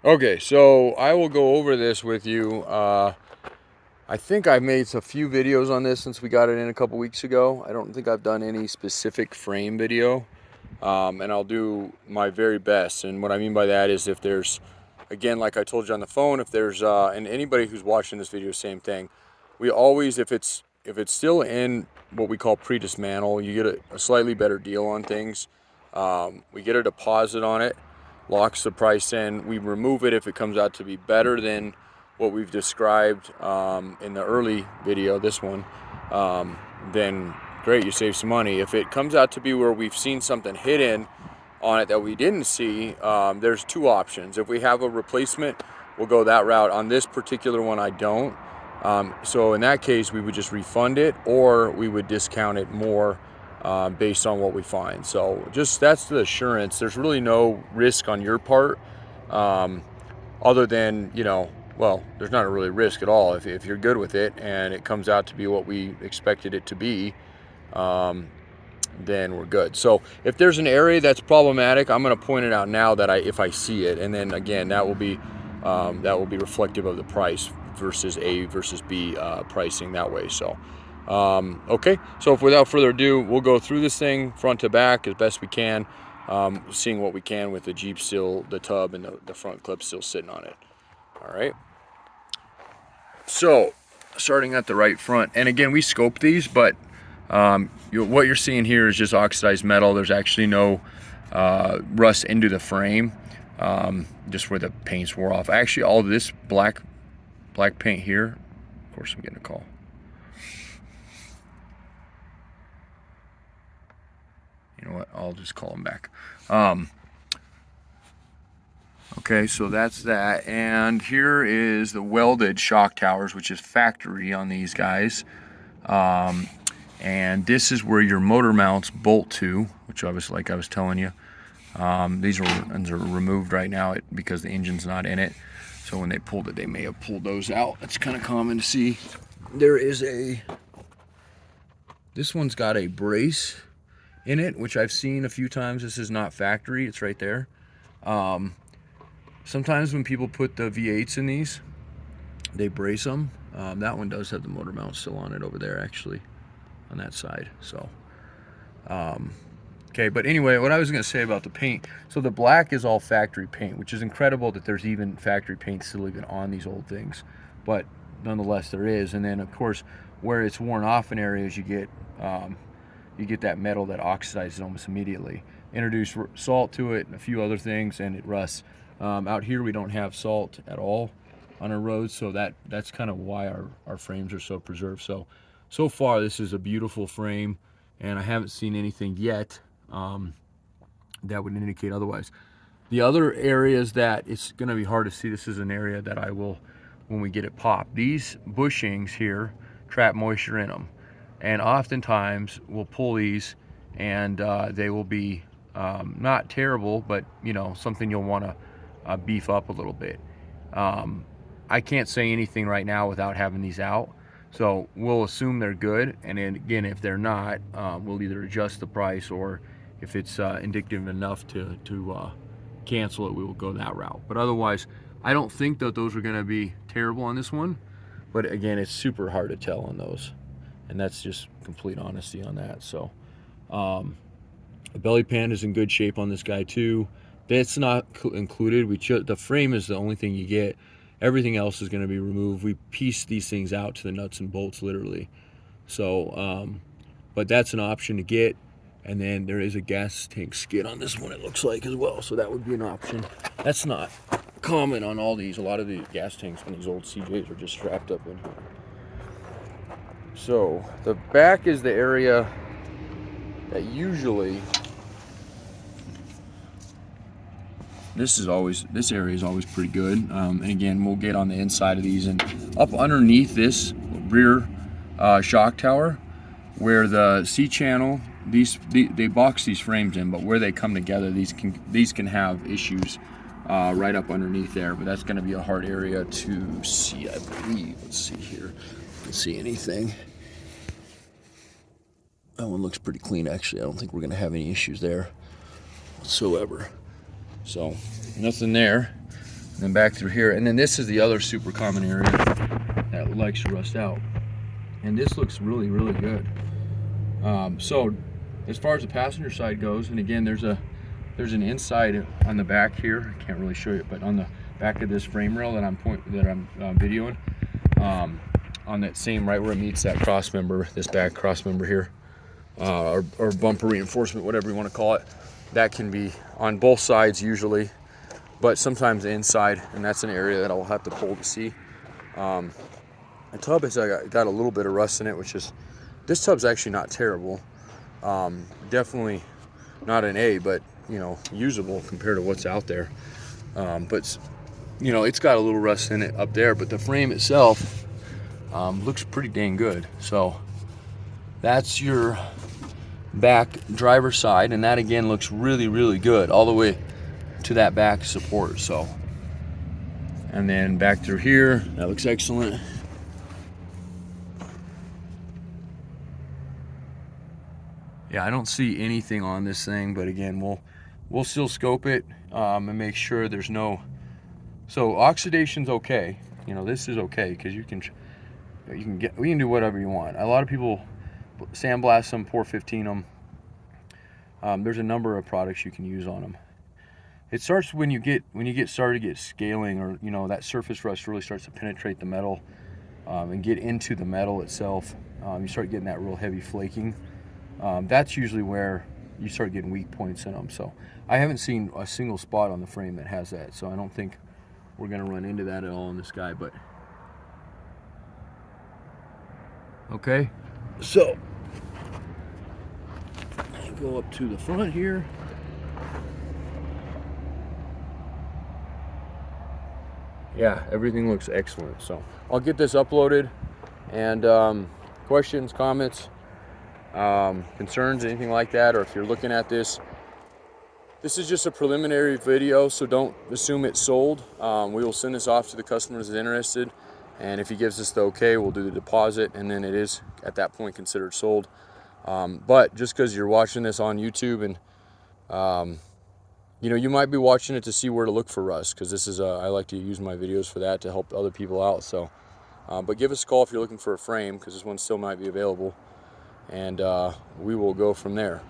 Okay, so I will go over this with you. I think I've made a few videos on this since we got it in a couple weeks ago. I don't think I've done any specific frame video, and I'll do my very best. And what I mean by that is if there's, again, like I told you on the phone, if there's, and anybody who's watching this video, same thing. We always, if it's still in what we call pre-dismantle, you get a slightly better deal on things. We get a deposit on it, locks the price in. We remove it if it comes out to be better than what we've described in the early video, this one, then great, you save some money. If it comes out to be where we've seen something hidden on it that we didn't see, there's two options. If we have a replacement, we'll go that route. On this particular one, I don't. So in that case, we would just refund it, or we would discount it more based on what we find. So just that's the assurance. There's really no risk on your part, other than, well, there's not a really risk at all. If you're good with it and it comes out to be what we expected it to be, then we're good. So if there's an area that's problematic, I'm going to point it out now that if I see it, and then again that will be reflective of the price versus A versus B pricing that way. So okay, so without further ado, we'll go through this thing front to back as best we can, seeing what we can with the Jeep still, the tub and the front clip still sitting on it. All right. So starting at the right front, and again we scoped these, but what you're seeing here is just oxidized metal. There's actually no rust into the frame, just where the paints wore off. Actually, all this black paint here, of course I'm getting a call. You know what, I'll just call him back. Okay, so that's that, and here is the welded shock towers, which is factory on these guys. And this is where your motor mounts bolt to, which obviously, like I was telling you, these are removed right now because the engine's not in it. So when they pulled it, they may have pulled those out. That's kind of common to see. There is this one's got a brace in it, which I've seen a few times. This is not factory, it's right there. Sometimes when people put the V8s in these, they brace them. That one does have the motor mount still on it over there, actually, on that side. So okay, but anyway, what I was going to say about the paint, so the black is all factory paint, which is incredible that there's even factory paint still even on these old things, but nonetheless there is. And then of course where it's worn off in areas, you get that metal that oxidizes almost immediately. Introduce salt to it and a few other things and it rusts. Out here we don't have salt at all on our roads, so that's kind of why our frames are so preserved. So far this is a beautiful frame, and I haven't seen anything yet that would indicate otherwise. The other areas that it's going to be hard to see, this is an area that I will, when we get it popped, these bushings here trap moisture in them, and oftentimes we'll pull these and they will be not terrible, but something you'll want to beef up a little bit. I can't say anything right now without having these out, so we'll assume they're good, and then again, if they're not, we'll either adjust the price, or if it's indicative enough to cancel it, we will go that route. But otherwise, I don't think that those are going to be terrible on this one, but again, it's super hard to tell on those, and that's just complete honesty on that. So the belly pan is in good shape on this guy too. That's not included. The frame is the only thing you get. Everything else is going to be removed. We piece these things out to the nuts and bolts, literally. So, but that's an option to get. And then there is a gas tank skid on this one, it looks like, as well. So that would be an option. That's not common on all these. A lot of the gas tanks on these old CJs are just strapped up in here. So the back is the area that usually, this area is always pretty good. And again, we'll get on the inside of these, and up underneath this rear shock tower, where the C-channel, they box these frames in, but where they come together, these can have issues right up underneath there. But that's going to be a hard area to see, I believe. Let's see here. Let's see anything. That one looks pretty clean, actually. I don't think we're going to have any issues there whatsoever. So nothing there. And then back through here, and then this is the other super common area that likes to rust out. And this looks really, really good. So as far as the passenger side goes, and again, there's an inside on the back here. I can't really show you, but on the back of this frame rail that I'm videoing, on that same right where it meets that cross member, this back cross member here, or bumper reinforcement, whatever you want to call it, that can be on both sides usually, but sometimes the inside, and that's an area that I'll have to pull to see. The tub has got a little bit of rust in it, which is, this tub's actually not terrible. Definitely not an A, but you know, usable compared to what's out there. But you know, it's got a little rust in it up there, but the frame itself looks pretty dang good. So that's your back driver side, and that again looks really, really good all the way to that back support. So, and then back through here, that looks excellent. Yeah, I don't see anything on this thing, but again, we'll still scope it and make sure there's no. So oxidation's okay. You know, this is okay because we can do whatever you want. A lot of people sandblast them, pour 15 them. There's a number of products you can use on them. It starts when you get started to get scaling, or you know, that surface rust really starts to penetrate the metal and get into the metal itself. You start getting that real heavy flaking. That's usually where you start getting weak points in them. So I haven't seen a single spot on the frame that has that, so I don't think we're going to run into that at all in this guy. But okay, so I go up to the front here. Yeah, everything looks excellent. So I'll get this uploaded, and questions, comments, concerns, anything like that, or if you're looking at this is just a preliminary video, so don't assume it's sold. We will send this off to the customers that are interested, and if he gives us the okay, we'll do the deposit, and then it is at that point considered sold. But just because you're watching this on YouTube, and you know, you might be watching it to see where to look for rust, because this is I like to use my videos for that, to help other people out. So but give us a call if you're looking for a frame, because this one still might be available, and we will go from there.